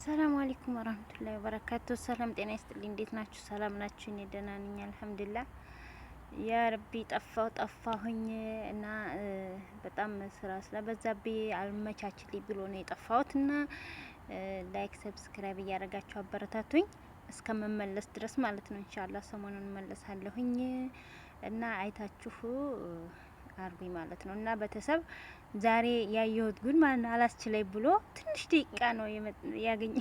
ሰላም አለይኩም ወራህመቱላሂ ወበረካቱ። ሰላም ጤና ይስጥልኝ። እንዴት ናችሁ? ሰላም ናችሁ? እኔ ደህና ነኝ አልሐምዱሊላህ። ያ ረቢ ጠፋሁኝ እና በጣም ስራ ስለበዛብኝ አልመቻችልኝ ብሎ ነው የጠፋሁት እና ላይክ ሰብስክራይብ እያደረጋችሁ አበረታቱኝ እስከመመለስ ድረስ ማለት ነው። ኢንሻአላህ ሰሞኑን እመለሳለሁኝ እና አይታችሁ አርቢ ማለት ነው። እና ቤተሰብ ዛሬ ያየሁት ጉድ ማን አላስችለኝ ብሎ ትንሽ ደቂቃ ነው ያገኘ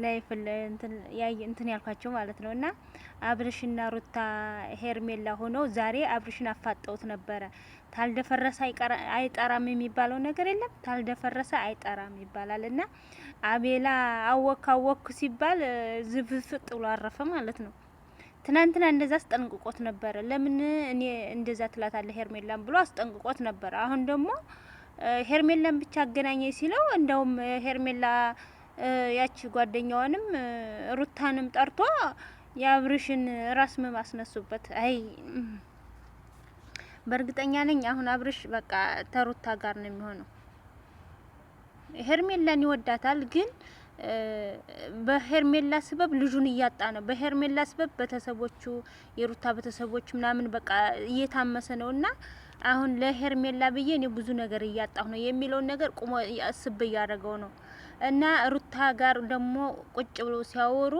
ላይፍ እንትን ያልኳቸው ማለት ነው። እና አብርሽና ሩታ ሄርሜላ ሆነው ዛሬ አብርሽን አፋጠውት ነበረ። ታልደፈረሰ አይጠራም የሚባለው ነገር የለም። ታልደፈረሰ አይጠራም ይባላል። እና አቤላ አወክ ሲባል ዝፍፍጥ ብሎ አረፈ ማለት ነው። ትናንትና እንደዛ አስጠንቅቆት ነበረ። ለምን እኔ እንደዛ ትላታለህ ሄርሜላን ብሎ አስጠንቅቆት ነበረ። አሁን ደግሞ ሄርሜላን ብቻ አገናኘ ሲለው እንደውም ሄርሜላ ያቺ ጓደኛዋንም ሩታንም ጠርቶ የአብርሽን ራስ አስነሱበት። አይ በእርግጠኛ ነኝ አሁን አብርሽ በቃ ተሩታ ጋር ነው የሚሆነው። ሄርሜላን ይወዳታል ግን በሄርሜላ ስበብ ልጁን እያጣ ነው። በሄርሜላ ስበብ ቤተሰቦቹ የሩታ ቤተሰቦች ምናምን በቃ እየታመሰ ነውና አሁን ለሄርሜላ ብዬ እኔ ብዙ ነገር እያጣሁ ነው የሚለውን ነገር ቁሞ ያስብ እያደረገው ነው። እና ሩታ ጋር ደግሞ ቁጭ ብሎ ሲያወሩ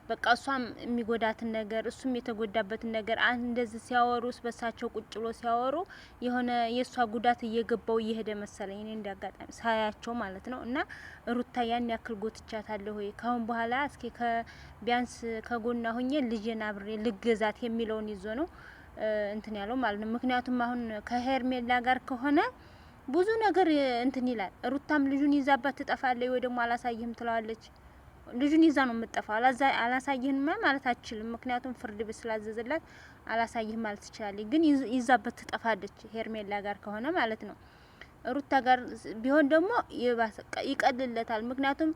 በቃ እሷም የሚጎዳትን ነገር እሱም የተጎዳበትን ነገር እንደዚህ ሲያወሩ በሳቸው ቁጭ ብሎ ሲያወሩ የሆነ የእሷ ጉዳት እየገባው እየሄደ መሰለኝ እኔ እንዳጋጣሚ ሳያቸው ማለት ነው። እና ሩታ ያን ያክል ጎትቻታለሁ ወይ ካሁን በኋላ እስኪ ቢያንስ ከጎና ሆኜ ልጄን አብሬ ልገዛት የሚለውን ይዞ ነው እንትን ያለው ማለት ነው። ምክንያቱም አሁን ከሄርሜላ ጋር ከሆነ ብዙ ነገር እንትን ይላል። ሩታም ልጁን ይዛባት ትጠፋለች ወይ ደግሞ አላሳይህም ትለዋለች። ልጁን ይዛ ነው የምትጠፋው። አላሳይህም ማለት አትችልም። ምክንያቱም ፍርድ ቤት ስላዘዘላት አላሳይህም ማለት ትችላለች። ግን ይዛበት ትጠፋለች ሄርሜላ ጋር ከሆነ ማለት ነው። ሩታ ጋር ቢሆን ደግሞ ይቀልለታል። ምክንያቱም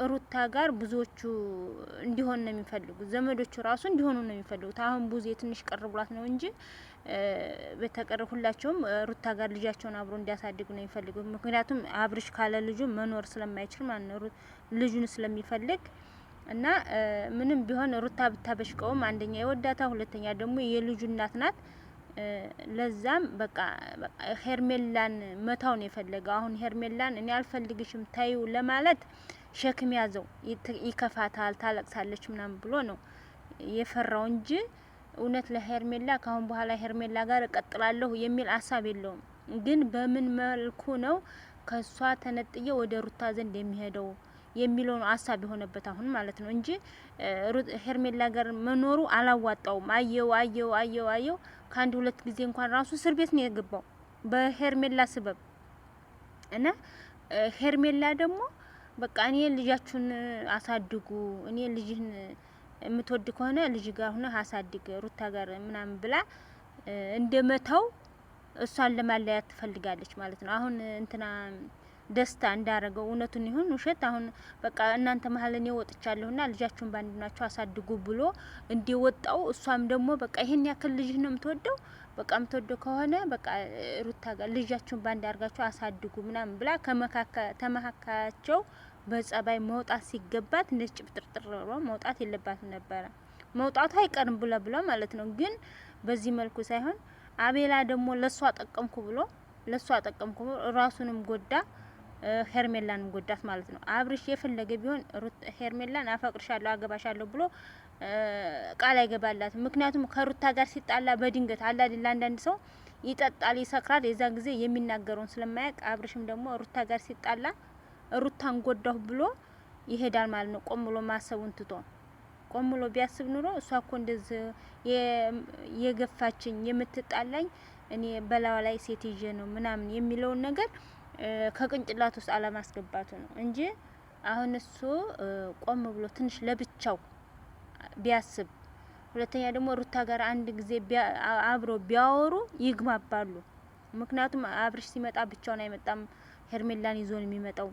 ሩታ ጋር ብዙዎቹ እንዲሆን ነው የሚፈልጉ፣ ዘመዶቹ ራሱ እንዲሆኑ ነው የሚፈልጉት። አሁን ቡዜ ትንሽ ቀር ብሏት ነው እንጂ በተቀረ ሁላቸውም ሩታ ጋር ልጃቸውን አብሮ እንዲያሳድጉ ነው የሚፈልጉት። ምክንያቱም አብርሽ ካለ ልጁ መኖር ስለማይችል ማለት ነው ልጁን ስለሚፈልግ እና ምንም ቢሆን ሩታ ብታበሽቀውም አንደኛ ይወዳታ፣ ሁለተኛ ደግሞ የልጁ እናት ናት። ለዛም በቃ ሄርሜላን መታው ነው የፈለገው። አሁን ሄርሜላን እኔ አልፈልግሽም ታዩ ለማለት ሸክም ያዘው፣ ይከፋታል፣ ታለቅሳለች ምናምን ብሎ ነው የፈራው እንጂ እውነት ለሄርሜላ ካሁን በኋላ ሄርሜላ ጋር እቀጥላለሁ የሚል ሀሳብ የለውም። ግን በምን መልኩ ነው ከሷ ተነጥዬ ወደ ሩታ ዘንድ የሚሄደው የሚለው ነው ሀሳብ የሆነበት አሁን ማለት ነው እንጂ ሄርሜላ ጋር መኖሩ አላዋጣውም። አየው ከአንድ ሁለት ጊዜ እንኳን ራሱ እስር ቤት ነው የገባው በሄርሜላ ስበብ። እና ሄርሜላ ደግሞ በቃ እኔ ልጃችሁን አሳድጉ፣ እኔ ልጅህን የምትወድ ከሆነ ልጅ ጋር ሆነ አሳድግ ሩታ ጋር ምናምን ብላ እንደመታው እሷን ለማለያት ትፈልጋለች ማለት ነው። አሁን እንትና ደስታ እንዳረገው እውነቱን ይሁን ውሸት አሁን በቃ እናንተ መሀል እኔ ወጥቻለሁና ልጃችሁን ባንድ ናችሁ አሳድጉ ብሎ እንዲወጣው እሷም ደግሞ በቃ ይሄን ያክል ልጅ ነው የምትወደው በቃ የምትወደው ከሆነ በቃ ሩታ ጋር ልጃችሁን ባንድ አርጋችሁ አሳድጉ ምናምን ብላ ተመካካቸው በጸባይ መውጣት ሲገባት ነጭ ብጥርጥር ብሎ መውጣት የለባትም ነበረ። መውጣቱ አይቀርም ብላ ማለት ነው። ግን በዚህ መልኩ ሳይሆን አቤላ ደግሞ ለሷ ጠቀምኩ ብሎ ራሱንም ጎዳ፣ ሄርሜላንም ጎዳት ማለት ነው። አብርሽ የፈለገ ቢሆን ሄርሜላን አፈቅርሻለሁ አገባሻለሁ ብሎ ቃል አይገባላት። ምክንያቱም ከሩታ ጋር ሲጣላ በድንገት አላ አይደል አንዳንድ ሰው ይጠጣል፣ ይሰክራል። የዛ ጊዜ የሚናገረውን ስለማያውቅ አብርሽም ደግሞ ሩታ ጋር ሲጣላ ሩታን ጎዳሁ ብሎ ይሄዳል ማለት ነው። ቆም ብሎ ማሰቡን ትቶ ቆም ብሎ ቢያስብ ኑሮ እሷ እኮ እንደዚህ የገፋችኝ የምትጣላኝ እኔ በላዋ ላይ ሴት ይዤ ነው ምናምን የሚለውን ነገር ከቅንጭላት ውስጥ አለማስገባቱ ነው እንጂ አሁን እሱ ቆም ብሎ ትንሽ ለብቻው ቢያስብ፣ ሁለተኛ ደግሞ ሩታ ጋር አንድ ጊዜ አብሮ ቢያወሩ ይግባባሉ። ምክንያቱም አብርሽ ሲመጣ ብቻውን አይመጣም፣ ሄርሜላን ይዞ ነው የሚመጣው።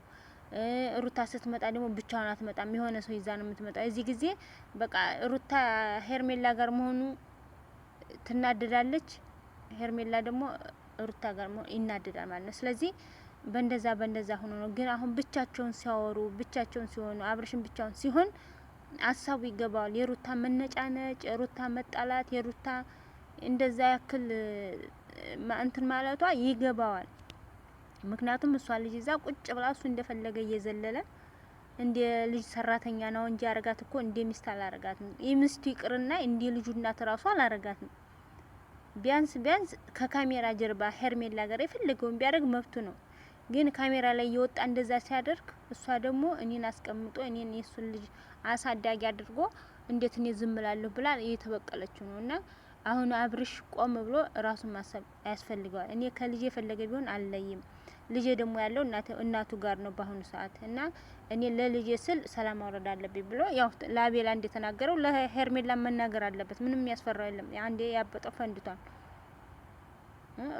ሩታ ስትመጣ ደግሞ ብቻውን አትመጣም፣ የሆነ ሰው ይዛ ነው የምትመጣው። እዚህ ጊዜ በቃ ሩታ ሄርሜላ ጋር መሆኑ ትናደዳለች፣ ሄርሜላ ደግሞ ሩታ ጋር ይናደዳል ማለት ነው። ስለዚህ በእንደዛ ሆኖ ነው። ግን አሁን ብቻቸውን ሲያወሩ ብቻቸውን ሲሆኑ አብርሽን ብቻውን ሲሆን አሳቡ ይገባዋል። የሩታ መነጫነጭ፣ የሩታ መጣላት፣ የሩታ እንደዛ ያክል እንትን ማለቷ ይገባዋል። ምክንያቱም እሷ ልጅ ይዛ ቁጭ ብላ እሱ እንደፈለገ እየዘለለ እንደ ልጅ ሰራተኛ ነው እንጂ ያረጋት እኮ እንደ ሚስት አላረጋትም። የሚስቱ ይቅርና እንደ ልጁ እናት ራሱ አላረጋትም። ቢያንስ ከካሜራ ጀርባ ሄርሜላ ጋር የፈለገውን ቢያደርግ መብቱ ነው። ግን ካሜራ ላይ እየወጣ እንደዛ ሲያደርግ እሷ ደግሞ እኔን አስቀምጦ እኔን የሱን ልጅ አሳዳጊ አድርጎ እንዴት እኔ ዝም እላለሁ ብላ እየተበቀለችው ነው። እና አሁን አብርሽ ቆም ብሎ ራሱን ማሰብ ያስፈልገዋል። እኔ ከልጄ የፈለገ ቢሆን አልለይም። ልጄ ደግሞ ያለው እናቱ ጋር ነው በአሁኑ ሰዓት እና እኔ ለልጄ ስል ሰላም ማውረድ አለብኝ ብሎ ያው ለአቤላ እንደተናገረው ለሄርሜላ መናገር አለበት። ምንም ያስፈራው የለም። አንዴ ያበጠው ፈንድቷል።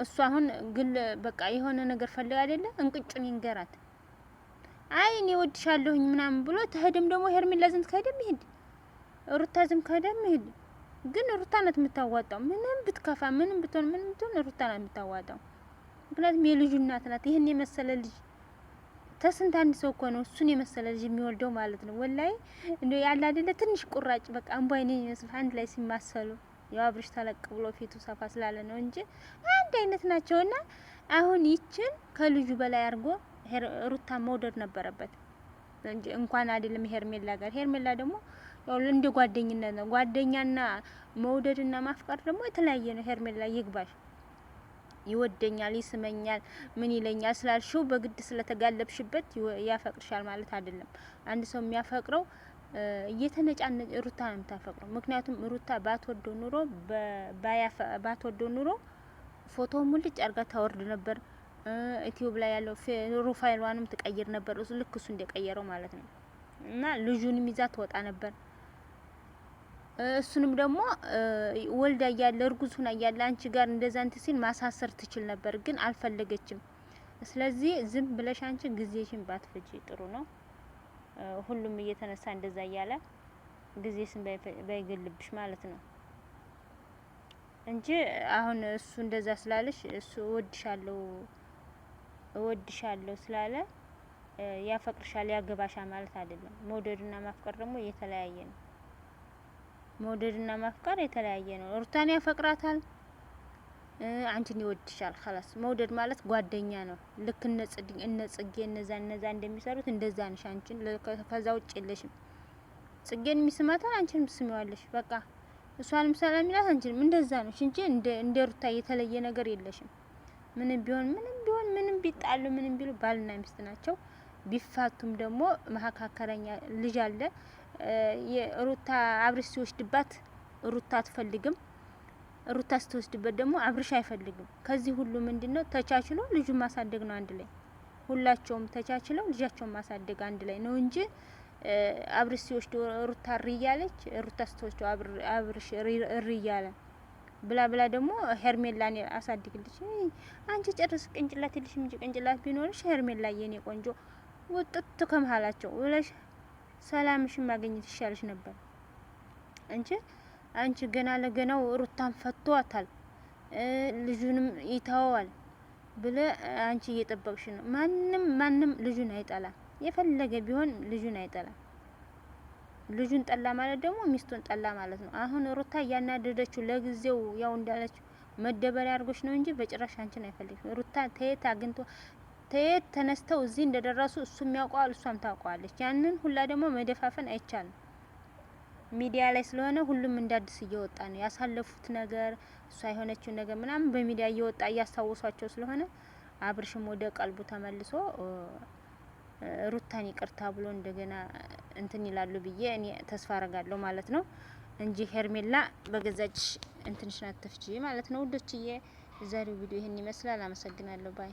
እሱ አሁን ግን በቃ የሆነ ነገር ፈልጋ አይደለ እንቅጩን ይንገራት። አይ እኔ ወድሻለሁኝ ምናምን ብሎ ተሄደም ደግሞ ሄርሜላ ዘንድ ከሄደም ይሄድ ሩታ ዘንድ ከሄደም ይሄድ። ግን ሩታ ናት የምታዋጣው። ምንም ብትከፋ ምንም ብትሆን ሩታ ናት የምታዋጣው። ምክንያቱም የልጁ እናት ናት። ይሄን የመሰለ ልጅ ተስንት አንድ ሰው እኮ ነው እሱን የመሰለ ልጅ የሚወልደው ማለት ነው። ወላይ እንደው ያለ አይደለ ትንሽ ቁራጭ በቃ አንቧይኔ የሚመስል አንድ ላይ ሲማሰሉ ያው አብርሽ ተለቅ ብሎ ፊቱ ሰፋ ስላለ ነው እንጂ አንድ አይነት ናቸውና አሁን ይችን ከልጁ በላይ አድርጎ ሩታ መውደድ ነበረበት እንጂ እንኳን አይደለም ሄርሜላ ጋር። ሄርሜላ ደግሞ ያው እንደ ጓደኝነት ነው። ጓደኛና መውደድና ማፍቀር ደግሞ የተለያየ ነው። ሄርሜላ ይግባሽ። ይወደኛል፣ ይስመኛል፣ ምን ይለኛል ስላልሽው በግድ ስለተጋለብሽበት ያፈቅርሻል ማለት አይደለም። አንድ ሰው የሚያፈቅረው እየተነጫነጭ ሩታ ነው የምታፈቅረው። ምክንያቱም ሩታ ባትወደው ኑሮ ፎቶ ሙልጭ አርጋ ታወርድ ነበር። ዩቲዩብ ላይ ያለው ፕሮፋይሏንም ትቀይር ነበር። እሱ ልክ እሱ እንደቀየረው ማለት ነው። እና ልጁንም ይዛ ትወጣ ነበር። እሱንም ደግሞ ወልዳ እያለ እርጉዝ ሆና እያለ አንቺ ጋር እንደዛ እንትን ሲል ማሳሰር ትችል ነበር፣ ግን አልፈለገችም። ስለዚህ ዝም ብለሽ አንቺ ጊዜሽን ባትፈጂ ጥሩ ነው። ሁሉም እየተነሳ እንደዛ እያለ ጊዜሽን ባይገልብሽ ማለት ነው እንጂ አሁን እሱ እንደዛ ስላለሽ እሱ እወድሻለሁ ስላለ ያፈቅርሻል ያገባሻል ማለት አይደለም። መውደድና ማፍቀር ደግሞ የተለያየ ነው። መውደድና ማፍቀር የተለያየ ነው። ሩታን ያፈቅራታል፣ አንቺን ይወድሻል። خلاص መውደድ ማለት ጓደኛ ነው። ልክ እነ ጽጌ እነዛ እንደሚሰሩት እንደዛ ነሽ አንቺን። ከዛ ውጭ የለሽም። ጽጌን የሚስማታል አንቺን ትስሚዋለሽ። በቃ እሷንም ሰላም ይላት አንቺንም እንደዛ ነሽ እንጂ እንደ ሩታ የተለየ ነገር የለሽም። ምንም ቢጣሉ ምንም ቢሉ ባልና ሚስት ናቸው። ቢፋቱም ደግሞ መሀካከረኛ ልጅ አለ። የሩታ አብርሽ ሲወስድባት ሩታ አትፈልግም። ሩታ ስትወስድበት ደግሞ አብርሽ አይፈልግም። ከዚህ ሁሉ ምንድነው ተቻችሎ ልጁን ማሳደግ ነው አንድ ላይ። ሁላቸውም ተቻችለው ልጃቸውን ማሳደግ አንድ ላይ ነው እንጂ አብርሽ ሲወስድ ሩታ እሪ እያለች ሩታ ስትወስድ አብርሽ እሪ እያለ ብላ ደግሞ ሄርሜላን አሳድግልሽ አንቺ ጨርስ ቅንጭላት ይልሽ እንጂ ቅንጭላት ቢኖርሽ ሄርሜላ የኔ ቆንጆ ወጥት ከመሃላቸው ብለሽ ሰላምሽን ማግኘት ይሻልሽ ነበር እንጂ አንቺ ገና ለገናው ሩታን ፈቷታል፣ ልጁንም ይታወዋል ብለ አንቺ እየጠበቅሽ ነው። ማንም ልጁን አይጠላም። የፈለገ ቢሆን ልጁን አይጠላም። ልጁን ጠላ ማለት ደግሞ ሚስቱን ጠላ ማለት ነው። አሁን ሩታ ያናደደችው ለጊዜው ያው እንዳለችው መደበሪያ አድርጎሽ ነው እንጂ በጭራሽ አንቺን አይፈልግም። ሩታ ተየት ተነስተው እዚህ እንደደረሱ እሱም ያውቀዋል፣ እሷም ታውቀዋለች። ያንን ሁላ ደግሞ መደፋፈን አይቻልም። ሚዲያ ላይ ስለሆነ ሁሉም እንዳዲስ እየወጣ ነው ያሳለፉት ነገር፣ እሷ የሆነችው ነገር ምናምን በሚዲያ እየወጣ እያስታወሷቸው ስለሆነ አብርሽም ወደ ቀልቡ ተመልሶ ሩታን ይቅርታ ብሎ እንደገና እንትን ይላሉ ብዬ እኔ ተስፋ አረጋለሁ ማለት ነው እንጂ ሄርሜላ በገዛች እንትንሽና ተፍጂ ማለት ነው። ውዶችዬ የዛሬው ቪዲዮ ይሄን ይመስላል። አመሰግናለሁ ባይ